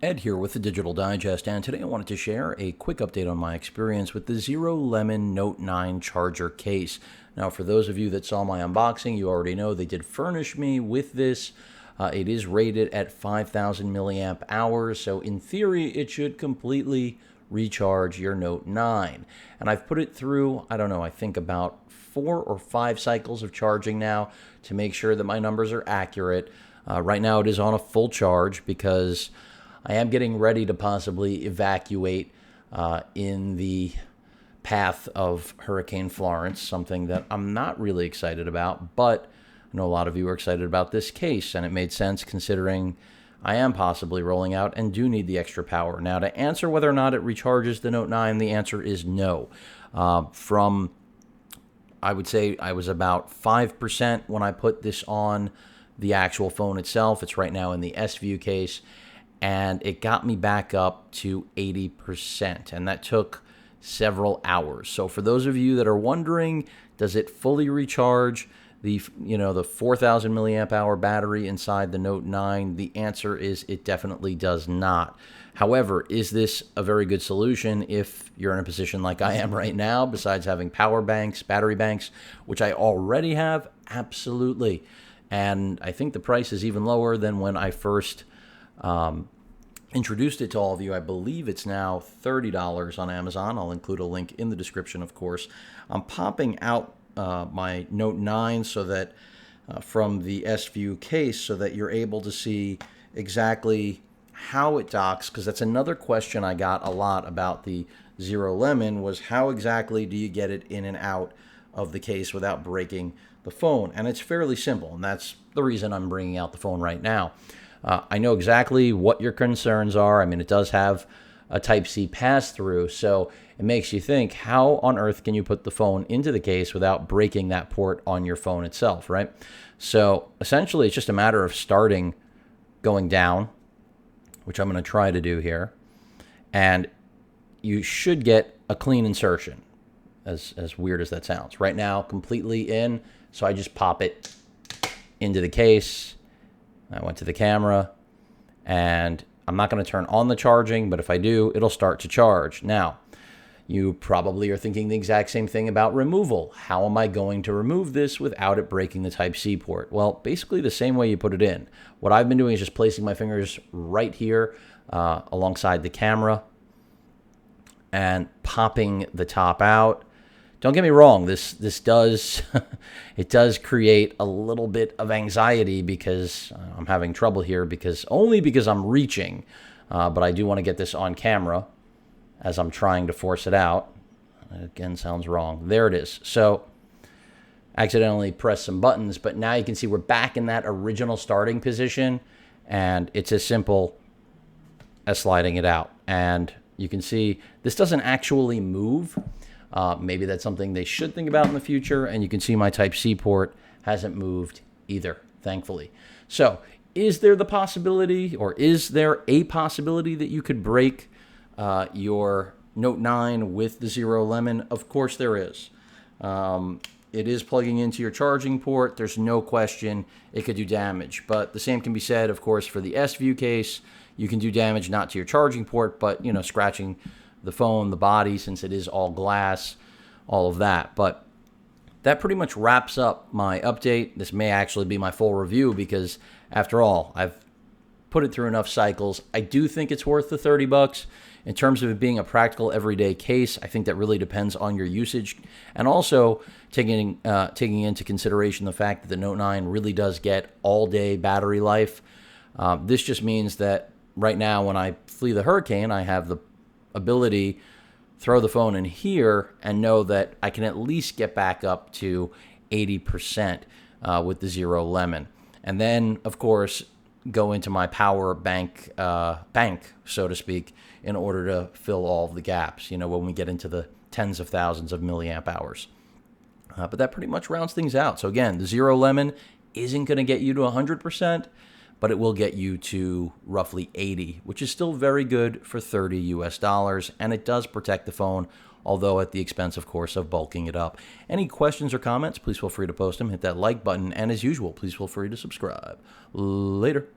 Ed here with the Digital Digest, and today I wanted to share a quick update on my experience with the ZeroLemon Note 9 charger case. Now, for those of you that saw my unboxing, you already know they did furnish me with this. It is rated at 5,000 milliamp hours, so in theory, it should completely recharge your Note 9. And I've put it through, I think about 4 or 5 cycles of charging now to make sure that my numbers are accurate. Right now, it is on a full charge because I am getting ready to possibly evacuate in the path of Hurricane Florence, something that I'm not really excited about, but I know a lot of you are excited about this case, and it made sense considering I am possibly rolling out and do need the extra power. Now, to answer whether or not it recharges the Note 9, the answer is no. I would say I was about 5% when I put this on the actual phone itself. It's right now in the S View case, and it got me back up to 80%, and that took several hours. So for those of you that are wondering, does it fully recharge the 4,000 milliamp hour battery inside the Note 9? The answer is it definitely does not. However, is this a very good solution if you're in a position like I am right now, besides having power banks, battery banks, which I already have? Absolutely. And I think the price is even lower than when I first introduced it to all of you. I believe it's now $30 on Amazon. I'll include a link in the description, of course. I'm popping out my Note 9 so that from the S View case so that you're able to see exactly how it docks, because that's another question I got a lot about the ZeroLemon, was how exactly do you get it in and out of the case without breaking the phone? And it's fairly simple, and that's the reason I'm bringing out the phone right now. I know exactly what your concerns are. I mean, it does have a Type-C pass-through, so it makes you think, how on earth can you put the phone into the case without breaking that port on your phone itself, right? So essentially, it's just a matter of starting going down, which I'm going to try to do here, and you should get a clean insertion, as weird as that sounds. Right now, completely in, so I just pop it into the case. I went to the camera, and I'm not going to turn on the charging, but if I do, it'll start to charge. Now, you probably are thinking the exact same thing about removal. How am I going to remove this without it breaking the Type-C port? Well, basically the same way you put it in. What I've been doing is just placing my fingers right here alongside the camera and popping the top out. Don't get me wrong, this does it does create a little bit of anxiety because I'm having trouble here only because I'm reaching, but I do want to get this on camera as I'm trying to force it out. Again, sounds wrong. There it is. So accidentally pressed some buttons, but now you can see we're back in that original starting position, and it's as simple as sliding it out. And you can see this doesn't actually move. Maybe that's something they should think about in the future. And you can see my Type-C port hasn't moved either, thankfully. So is there the possibility, or is there a possibility that you could break your Note 9 with the ZeroLemon? Of course there is. It is plugging into your charging port. There's no question it could do damage. But the same can be said, of course, for the S View case. You can do damage not to your charging port, but, scratching the phone, the body, since it is all glass, all of that. But that pretty much wraps up my update. This may actually be my full review because, after all, I've put it through enough cycles. I do think it's worth the $30. In terms of it being a practical everyday case, I think that really depends on your usage, and also taking into consideration the fact that the Note 9 really does get all-day battery life. This just means that right now, when I flee the hurricane, I have the ability throw the phone in here and know that I can at least get back up to 80% with the ZeroLemon. And then, of course, go into my power bank, so to speak, in order to fill all of the gaps, when we get into the tens of thousands of milliamp hours. But that pretty much rounds things out. So again, the ZeroLemon isn't going to get you to 100%, but it will get you to roughly 80, which is still very good for $30 US, and it does protect the phone, although at the expense, of course, of bulking it up. Any questions or comments, please feel free to post them. Hit that like button, and as usual, please feel free to subscribe. Later.